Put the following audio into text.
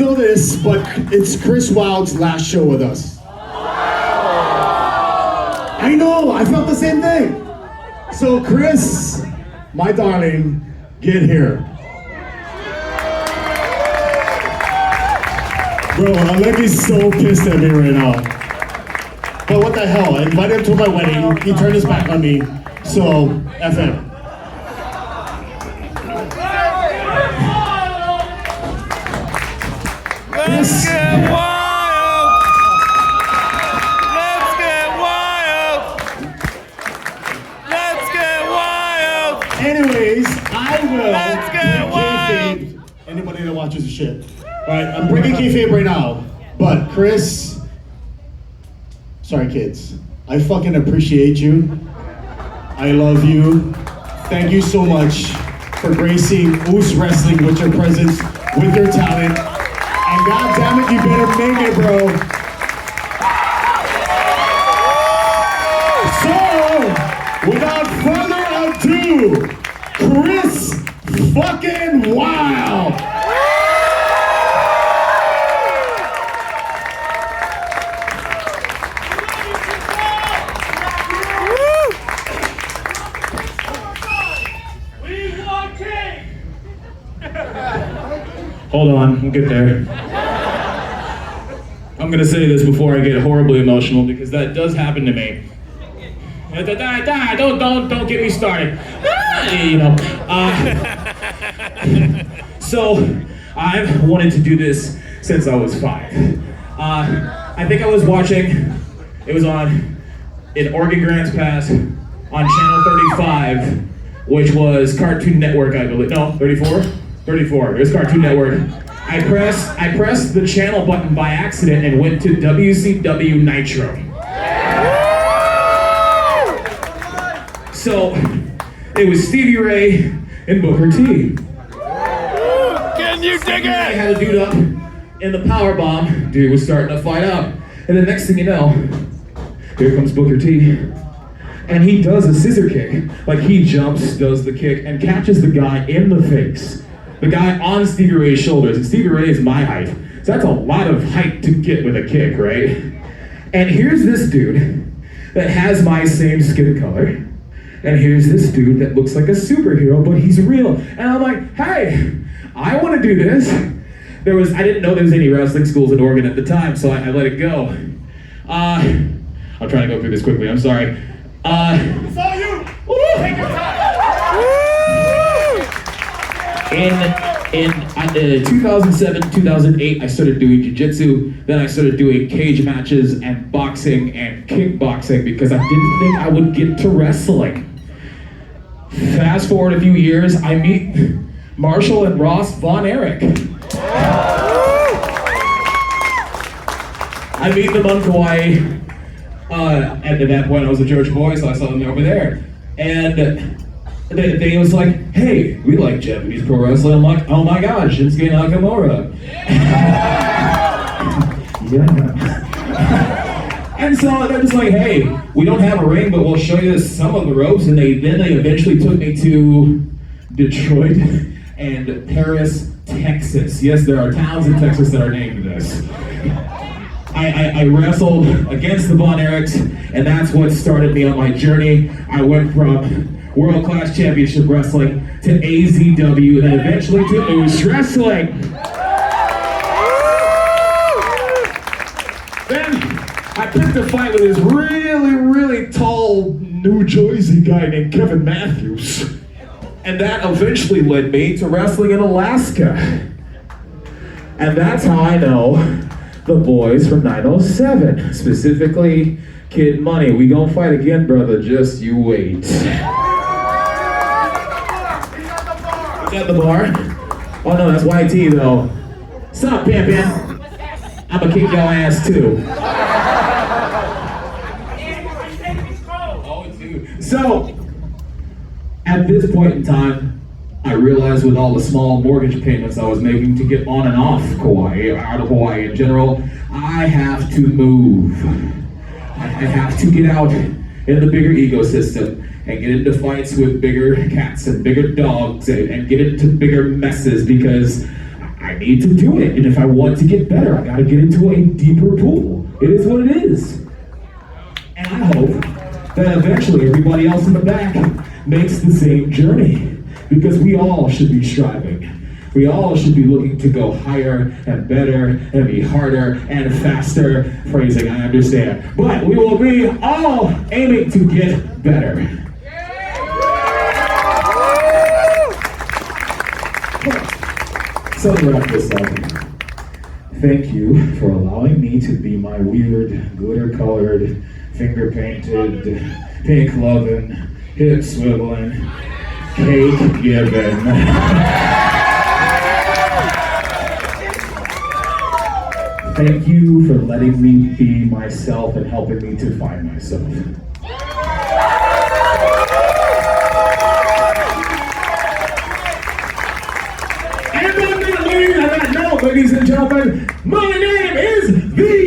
know this, but it's Chris Wilde's last show with us. I know, I felt the same thing. So Chris, my darling, get here. Bro, Aleki's so pissed at me right now. But what the hell, I invited him to my wedding, he turned his back on me, so F him. Let's get wild! Let's get wild! Let's get wild! Anyways, I will Let's get wild! Anybody that watches the shit. Alright, I'm breaking kayfabe right now. But Chris, sorry kids, I fucking appreciate you. I love you. Thank you so much for gracing UCE Wrestling with your presence, with your talent. And God damn it, you better make it, bro. So, without further ado, Chris fucking Wilde. Hold on, we'll get there. I'm gonna say this before I get horribly emotional because that does happen to me. Don't get me started. You know. So I've wanted to do this since I was 5. I think I was watching. It was on in Oregon Grants Pass on channel 35, which was Cartoon Network, I believe. No, 34. 34. It was Cartoon Network. I pressed the channel button by accident and went to WCW Nitro. So it was Stevie Ray and Booker T. Can you dig I it? had a dude up in the power bomb. Dude was starting to fight out, and the next thing you know, here comes Booker T. And he does a scissor kick. Like he jumps, does the kick, and catches the guy in the face. The guy on Stevie Ray's shoulders, and Stevie Ray is my height. So that's a lot of height to get with a kick, right? And here's this dude that has my same skin color. And here's this dude that looks like a superhero, but he's real. And I'm like, hey, I want to do this. I didn't know there was any wrestling schools in Oregon at the time, so I let it go. I'm trying to go through this quickly, I'm sorry. It's all you! Take your time! In 2007, 2008, I started doing jiu-jitsu. Then I started doing cage matches and boxing and kickboxing because I didn't think I would get to wrestling. Fast forward a few years, I meet Marshall and Ross Von Erich. I meet them on Kauai. At that point, I was a Georgia boy, so I saw them over there. And they was like, hey, we like Japanese pro wrestling. I'm like, oh my gosh, Shinsuke Nakamura. Yeah. And so they're just like, hey, we don't have a ring, but we'll show you some of the ropes. And they eventually took me to Detroit and Paris, Texas. Yes, there are towns in Texas that are named this. I wrestled against the Von Erichs, and that's what started me on my journey. I went from world-class championship wrestling to AZW, and then eventually to UCE Wrestling. Then I picked a fight with this really, really tall New Jersey guy named Kevin Matthews. And that eventually led me to wrestling in Alaska. And that's how I know the boys from 907, specifically Kid Money. We gonna fight again, brother, just you wait. At the bar? Oh no, that's YT though. Sup, pimpin'? I'ma kick your ass too. So, at this point in time, I realized with all the small mortgage payments I was making to get on and off Kauai, out of Hawaii in general, I have to move. I have to get out in the bigger ecosystem and get into fights with bigger cats and bigger dogs and get into bigger messes because I need to do it. And if I want to get better, I gotta get into a deeper pool. It is what it is. And I hope that eventually everybody else in the back makes the same journey. Because we all should be striving. We all should be looking to go higher and better and be harder and faster. Phrasing, I understand. But we will be all aiming to get better. So to wrap this up, thank you for allowing me to be my weird, glitter-colored, finger-painted, pink-loving, hip-swiveling, cake-giving. Thank you for letting me be myself and helping me to find myself. And on that note, ladies and gentlemen, my name is the